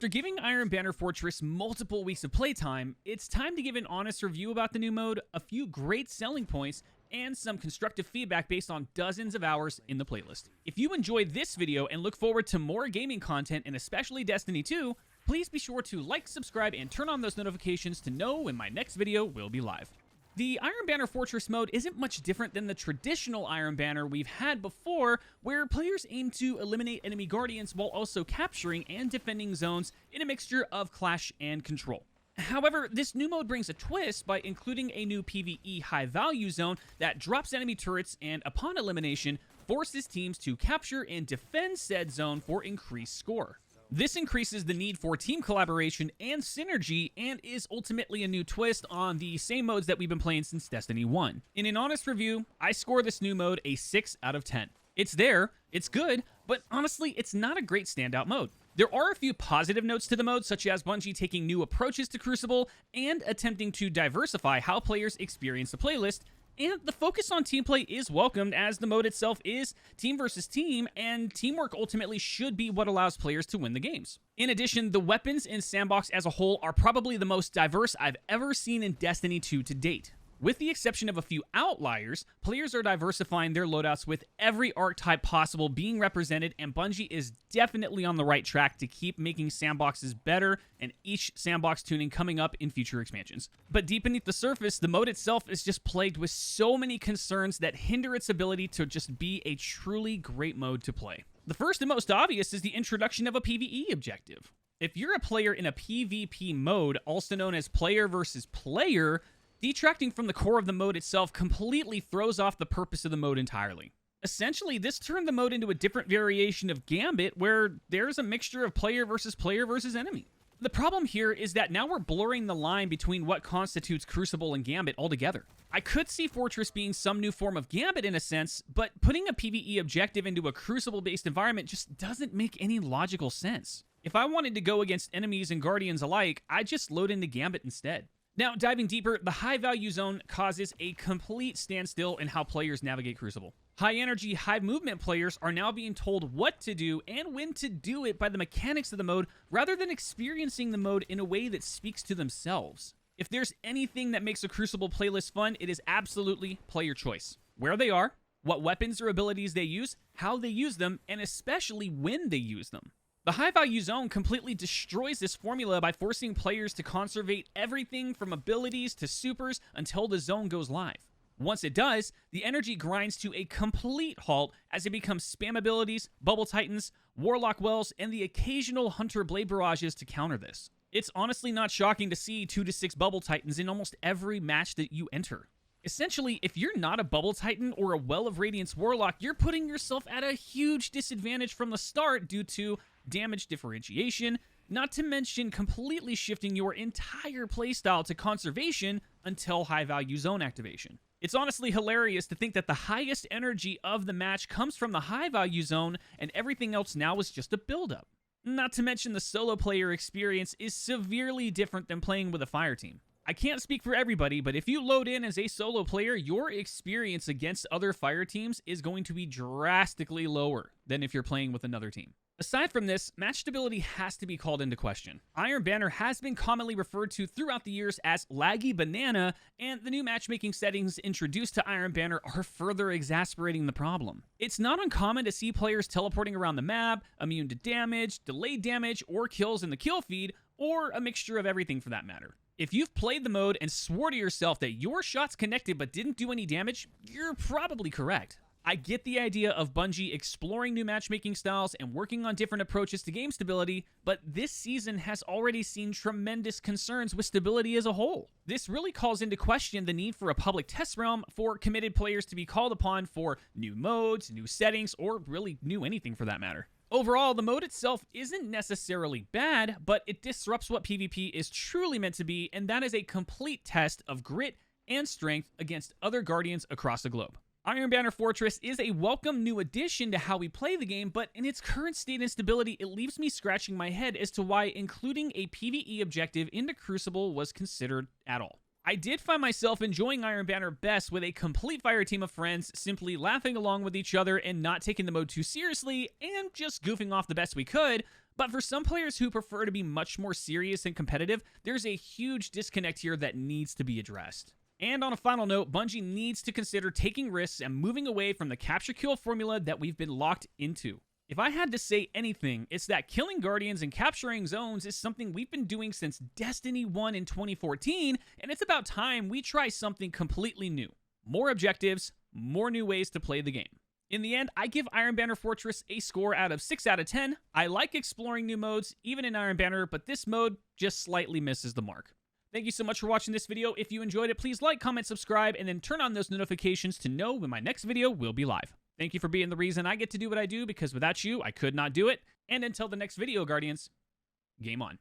After giving Iron Banner Fortress multiple weeks of playtime, it's time to give an honest review about the new mode, a few great selling points, and some constructive feedback based on dozens of hours in the playlist. If you enjoyed this video and look forward to more gaming content and especially Destiny 2, please be sure to like, subscribe, and turn on those notifications to know when my next video will be live. The Iron Banner Fortress mode isn't much different than the traditional Iron Banner we've had before, where players aim to eliminate enemy guardians while also capturing and defending zones in a mixture of clash and control. However, this new mode brings a twist by including a new PvE high-value zone that drops enemy turrets and, upon elimination, forces teams to capture and defend said zone for increased score. This increases the need for team collaboration and synergy, and is ultimately a new twist on the same modes that we've been playing since Destiny 1. In an honest review, I score this new mode a 6 out of 10. It's there, it's good, but honestly, it's not a great standout mode. There are a few positive notes to the mode, such as Bungie taking new approaches to Crucible and attempting to diversify how players experience the playlist, and the focus on team play is welcomed as the mode itself is team versus team, and teamwork ultimately should be what allows players to win the games. In addition, the weapons in Sandbox as a whole are probably the most diverse I've ever seen in Destiny 2 to date. With the exception of a few outliers, players are diversifying their loadouts with every archetype possible being represented, and Bungie is definitely on the right track to keep making sandboxes better and each sandbox tuning coming up in future expansions. But deep beneath the surface, the mode itself is just plagued with so many concerns that hinder its ability to just be a truly great mode to play. The first and most obvious is the introduction of a PvE objective. If you're a player in a PvP mode, also known as player versus player, detracting from the core of the mode itself completely throws off the purpose of the mode entirely. Essentially, this turned the mode into a different variation of Gambit, where there's a mixture of player versus enemy. The problem here is that now we're blurring the line between what constitutes Crucible and Gambit altogether. I could see Fortress being some new form of Gambit in a sense, but putting a PvE objective into a Crucible-based environment just doesn't make any logical sense. If I wanted to go against enemies and guardians alike, I'd just load into Gambit instead. Now, diving deeper, the high-value zone causes a complete standstill in how players navigate Crucible. High-energy, high-movement players are now being told what to do and when to do it by the mechanics of the mode, rather than experiencing the mode in a way that speaks to themselves. If there's anything that makes a Crucible playlist fun, it is absolutely player choice. Where they are, what weapons or abilities they use, how they use them, and especially when they use them. The high-value zone completely destroys this formula by forcing players to conservate everything from abilities to supers until the zone goes live. Once it does, the energy grinds to a complete halt as it becomes spam abilities, Bubble Titans, Warlock Wells, and the occasional Hunter Blade Barrages to counter this. It's honestly not shocking to see 2 to 6 Bubble Titans in almost every match that you enter. Essentially, if you're not a Bubble Titan or a Well of Radiance Warlock, you're putting yourself at a huge disadvantage from the start due to damage differentiation, not to mention completely shifting your entire playstyle to conservation until high-value zone activation. It's honestly hilarious to think that the highest energy of the match comes from the high-value zone, and everything else now is just a build-up. Not to mention the solo player experience is severely different than playing with a fire team. I can't speak for everybody, but if you load in as a solo player, your experience against other fire teams is going to be drastically lower than if you're playing with another team. Aside from this, match stability has to be called into question. Iron Banner has been commonly referred to throughout the years as laggy banana, and the new matchmaking settings introduced to Iron Banner are further exacerbating the problem. It's not uncommon to see players teleporting around the map, immune to damage, delayed damage, or kills in the kill feed, or a mixture of everything for that matter. If you've played the mode and swore to yourself that your shots connected but didn't do any damage, you're probably correct. I get the idea of Bungie exploring new matchmaking styles and working on different approaches to game stability, but this season has already seen tremendous concerns with stability as a whole. This really calls into question the need for a public test realm for committed players to be called upon for new modes, new settings, or really new anything for that matter. Overall, the mode itself isn't necessarily bad, but it disrupts what PvP is truly meant to be, and that is a complete test of grit and strength against other Guardians across the globe. Iron Banner Fortress is a welcome new addition to how we play the game, but in its current state and stability, it leaves me scratching my head as to why including a PvE objective into Crucible was considered at all. I did find myself enjoying Iron Banner best with a complete fire team of friends, simply laughing along with each other and not taking the mode too seriously and just goofing off the best we could, But for some players who prefer to be much more serious and competitive, there's a huge disconnect here that needs to be addressed. And on a final note, Bungie needs to consider taking risks and moving away from the capture kill formula that we've been locked into. If I had to say anything, it's that killing Guardians and capturing zones is something we've been doing since Destiny 1 in 2014, and it's about time we try something completely new. More objectives, more new ways to play the game. In the end, I give Iron Banner Fortress a score out of 6 out of 10. I like exploring new modes, even in Iron Banner, but this mode just slightly misses the mark. Thank you so much for watching this video. If you enjoyed it, please like, comment, subscribe, and then turn on those notifications to know when my next video will be live. Thank you for being the reason I get to do what I do, because without you, I could not do it. And until the next video, Guardians, game on.